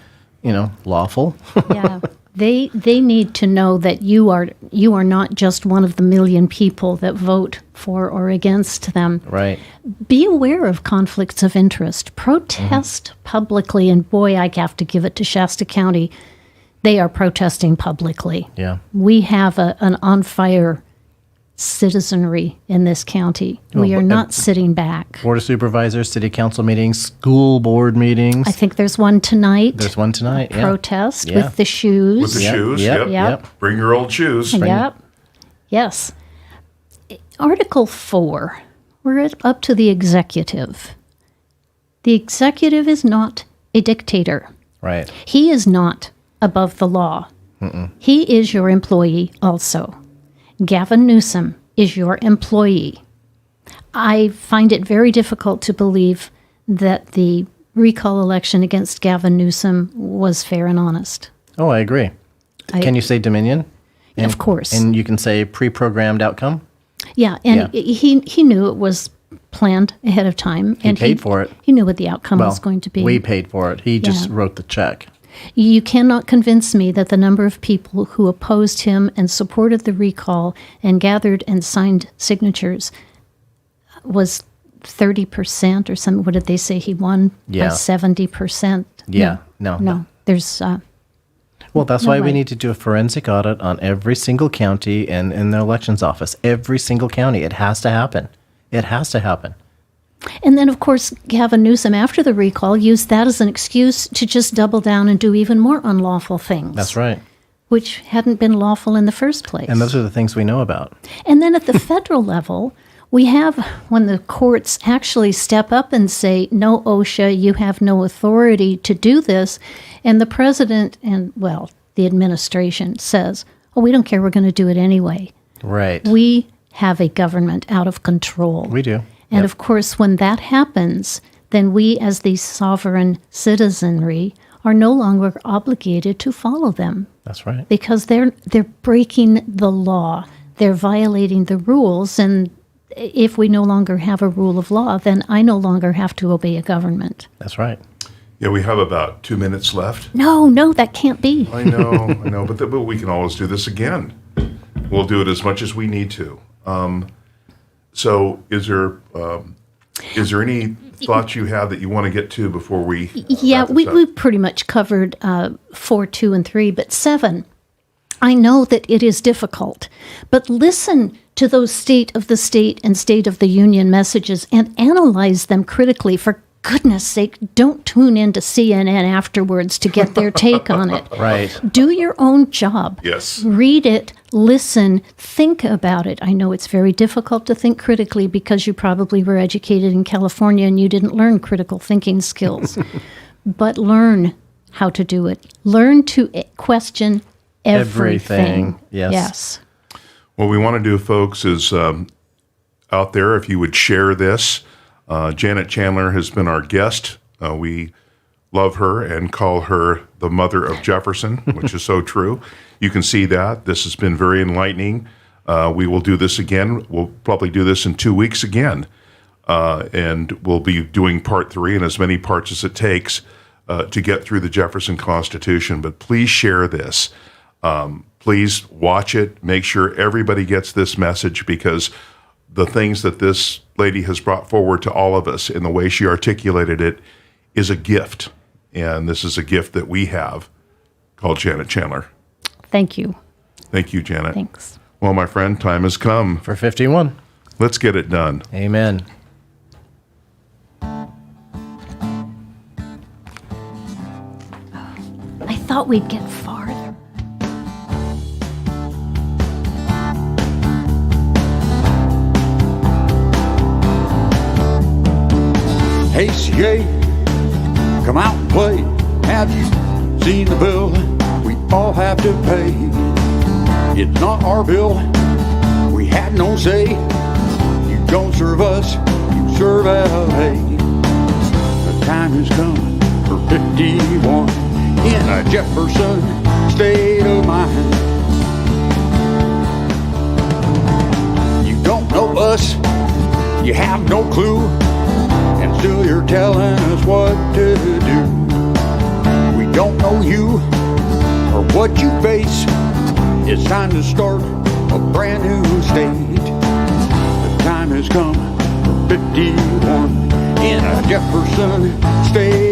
lawful. Yeah. They need to know that you are not just one of the million people that vote for or against them. Right. Be aware of conflicts of interest. Protest publicly, and boy, I have to give it to Shasta County. They are protesting publicly. Yeah. We have an on-fire citizenry in this county. We are not sitting back. Board of Supervisors, city council meetings, school board meetings. I think there's one tonight. There's one tonight. Yeah. Protest Yeah. with the shoes. With the Yep, shoes, yep, yep. Bring your old shoes. Yep. Yes. Article 4. We're up to the executive. The executive is not a dictator. Right. He is not above the law. He is your employee also. Gavin Newsom is your employee. I find it very difficult to believe that the recall election against Gavin Newsom was fair and honest. Oh, I agree. Can you say Dominion? Of course. And you can say pre-programmed outcome? Yeah, and he knew it was planned ahead of time. He and paid for it. He knew what the outcome was going to be. We paid for it. He just Yeah. wrote the check. You cannot convince me that the number of people who opposed him and supported the recall and gathered and signed signatures was 30% or something. What did they say he won? Yeah. 70%. Yeah. No. No. There's Well, that's No why we way. need to do a forensic audit on every single county and in the elections office. Every single county. It has to happen. It has to happen. And then, of course, Gavin Newsom, after the recall, used that as an excuse to just double down and do even more unlawful things. That's right. Which hadn't been lawful in the first place. And those are the things we know about. And then at the federal level, we have when the courts actually step up and say, no, OSHA, you have no authority to do this. And the president and, well, the administration says, oh, we don't care, we're going to do it anyway. Right. We have a government out of control. We do. And Yep. of course, when that happens, then we as the sovereign citizenry are no longer obligated to follow them That's right. because they're breaking the law. They're violating the rules. And if we no longer have a rule of law, then I no longer have to obey a government. That's right. Yeah, we have about 2 minutes left. No, that can't be. I know, but we can always do this again. We'll do it as much as we need to. So is there any thoughts you have that you want to get to before we Yeah, wrap this we up? pretty much covered 4, 2, and 3, but 7. I know that it is difficult, but listen to those State of the State and State of the Union messages and analyze them critically. For goodness sake, don't tune in to CNN afterwards to get their take on it. Right. Do your own job. Yes. Read it, listen, think about it. I know it's very difficult to think critically because you probably were educated in California and you didn't learn critical thinking skills. But learn how to do it. Learn to question everything. Yes. Yes. What we want to do, folks, is out there, if you would share this. Janet Chandler has been our guest. We love her and call her the mother of Jefferson, which is so true. You can see that. This has been very enlightening. We will do this again. We'll probably do this in 2 weeks again. And we'll be doing part 3 and as many parts as it takes to get through the Jefferson Constitution. But please share this. Please watch it. Make sure everybody gets this message, because the things that this lady has brought forward to all of us in the way she articulated it is a gift. And this is a gift that we have called Janet Chandler. Thank you. Thank you, Janet. Thanks. Well, my friend, time has come. For 51. Let's get it done. Amen. I thought we'd get farther. Hey, CA, come out and play. Have you seen the bill we all have to pay? It's not our bill, we had no say. You don't serve us, you serve LA. The time has come for 51 in a Jefferson state of mind. You don't know us, you have no clue, and still you're telling us what to do. We don't know you or what you face. It's time to start a brand new state. The time has come for 51 in a Jefferson state